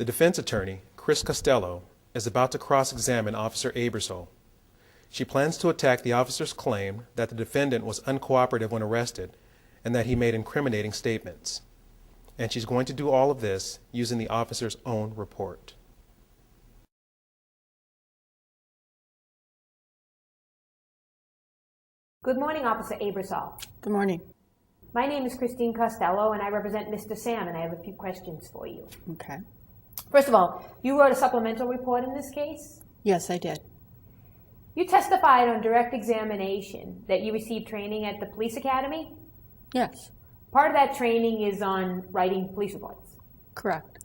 The defense attorney, Chris Costello, is about to cross-examine Officer Aebersold. She plans to attack the officer's claim that the defendant was uncooperative when arrested and that he made incriminating statements. And she's going to do all of this using the officer's own report. Good morning, Officer Aebersold. Good morning. My name is Christine Costello, and I represent Mr. Sam, and I have a few questions for you. Okay. First of all, you wrote a supplemental report in this case? Yes, I did. You testified on direct examination that you received training at the police academy? Yes. Part of that training is on writing police reports. Correct.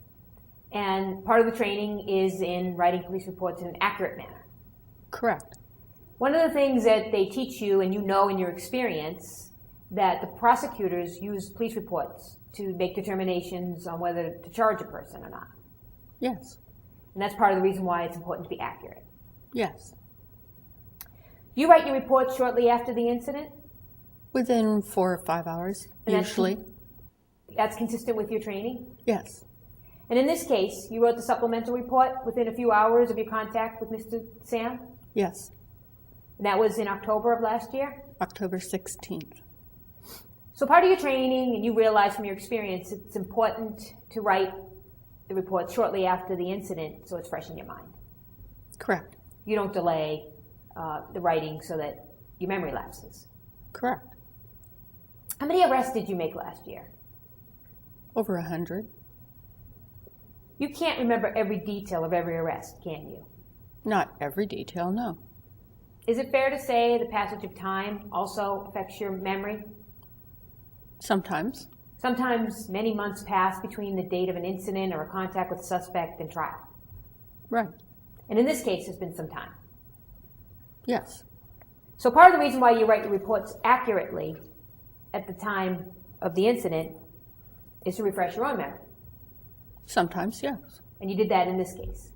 And part of the training is in writing police reports in an accurate manner. Correct. One of the things that they teach you, and you know in your experience, that the prosecutors use police reports to make determinations on whether to charge a person or not. Yes. And that's part of the reason why it's important to be accurate. Yes. You write your report shortly after the incident? Within 4 or 5 hours, And usually. That's consistent with your training? Yes. And in this case, you wrote the supplemental report within a few hours of your contact with Mr. Sam? Yes. And that was in October of last year? October 16th. So part of your training, and you realize from your experience, it's important to write the report shortly after the incident so it's fresh in your mind. Correct. You don't delay the writing so that your memory lapses. Correct. How many arrests did you make last year? Over 100. You can't remember every detail of every arrest, can you? Not every detail, no. Is it fair to say the passage of time also affects your memory? Sometimes. Sometimes many months pass between the date of an incident or a contact with a suspect and trial. Right. And in this case, it's been some time. Yes. So part of the reason why you write your reports accurately at the time of the incident is to refresh your own memory. Sometimes, yes. And you did that in this case.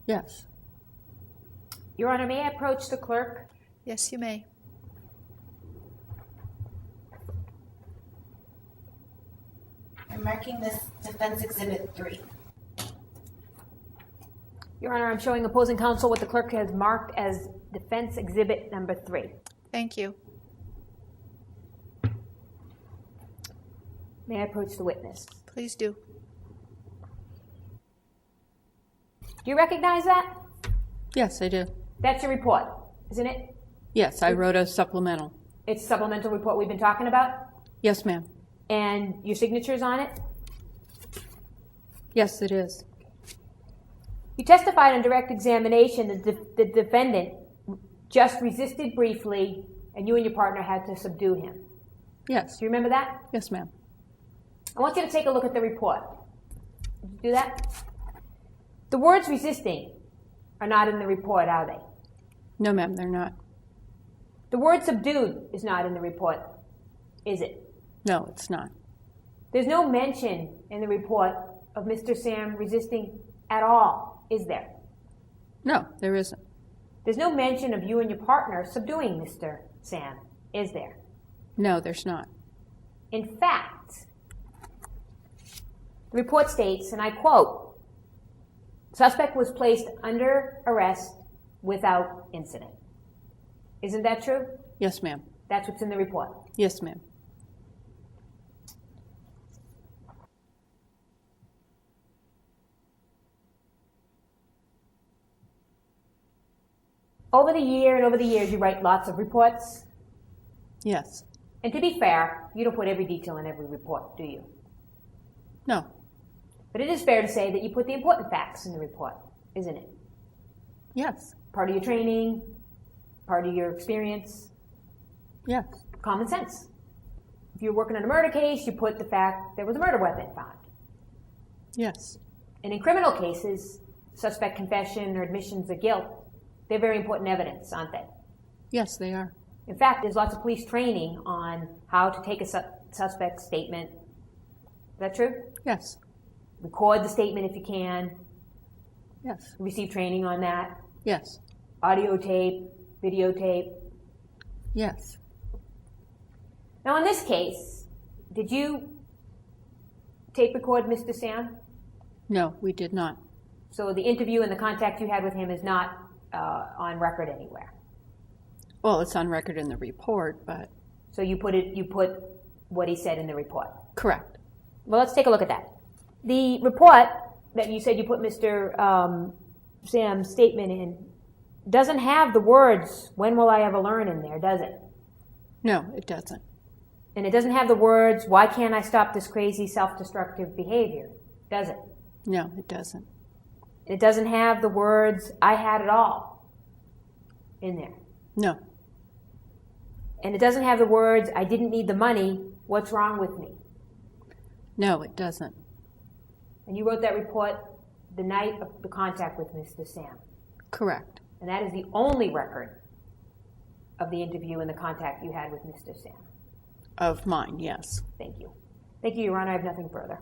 Yes. Your Honor, may I approach the clerk? Yes, you may. I'm marking this Defense Exhibit 3. Your Honor, I'm showing opposing counsel what the clerk has marked as Defense Exhibit number 3. Thank you. May I approach the witness? Please do. Do you recognize that? Yes, I do. That's your report, isn't it? Yes, I wrote a supplemental. It's a supplemental report we've been talking about? Yes, ma'am. And your signature's on it? Yes, it is. You testified on direct examination that the defendant just resisted briefly and you and your partner had to subdue him. Yes. Do you remember that? Yes, ma'am. I want you to take a look at the report. Did you do that? The words resisting are not in the report, are they? No, ma'am, they're not. The word subdued is not in the report, is it? No, it's not. There's no mention in the report of Mr. Sam resisting at all, is there? No, there isn't. There's no mention of you and your partner subduing Mr. Sam, is there? No, there's not. In fact, the report states, and I quote, "Suspect was placed under arrest without incident." Isn't that true? Yes, ma'am. That's what's in the report. Yes, ma'am. Over the years, you write lots of reports. Yes. And to be fair, you don't put every detail in every report, do you? No. But it is fair to say that you put the important facts in the report, isn't it? Yes. Part of your training, part of your experience, Yes. common sense. If you're working on a murder case, you put the fact there was a murder weapon found. Yes. And in criminal cases, suspect confession or admissions of guilt, they're very important evidence, aren't they? Yes, they are. In fact, there's lots of police training on how to take a suspect's statement. Is that true? Yes. Record the statement if you can. Yes. Receive training on that. Yes. Audio tape, videotape. Yes. Now, in this case, did you tape record Mr. Sam? No, we did not. So the interview and the contact you had with him is not on record anywhere. Well, it's on record in the report, but So you put what he said in the report. correct. Well, let's take a look at that. The report that you said you put Mr. Sam's statement in doesn't have the words, "When will I ever learn?" in there, does it? No, it doesn't. And it doesn't have the words, "Why can't I stop this crazy self-destructive behavior?" Does it? No, it doesn't. It doesn't have the words, "I had it all" in there. No, And it doesn't have the words, "I didn't need the money, what's wrong with me?" no, it doesn't. And you wrote that report the night of the contact with Mr. Sam. Correct. And that is the only record of the interview and the contact you had with Mr. Sam. Of mine, yes. Thank you. Thank you, Your Honor. I have nothing further.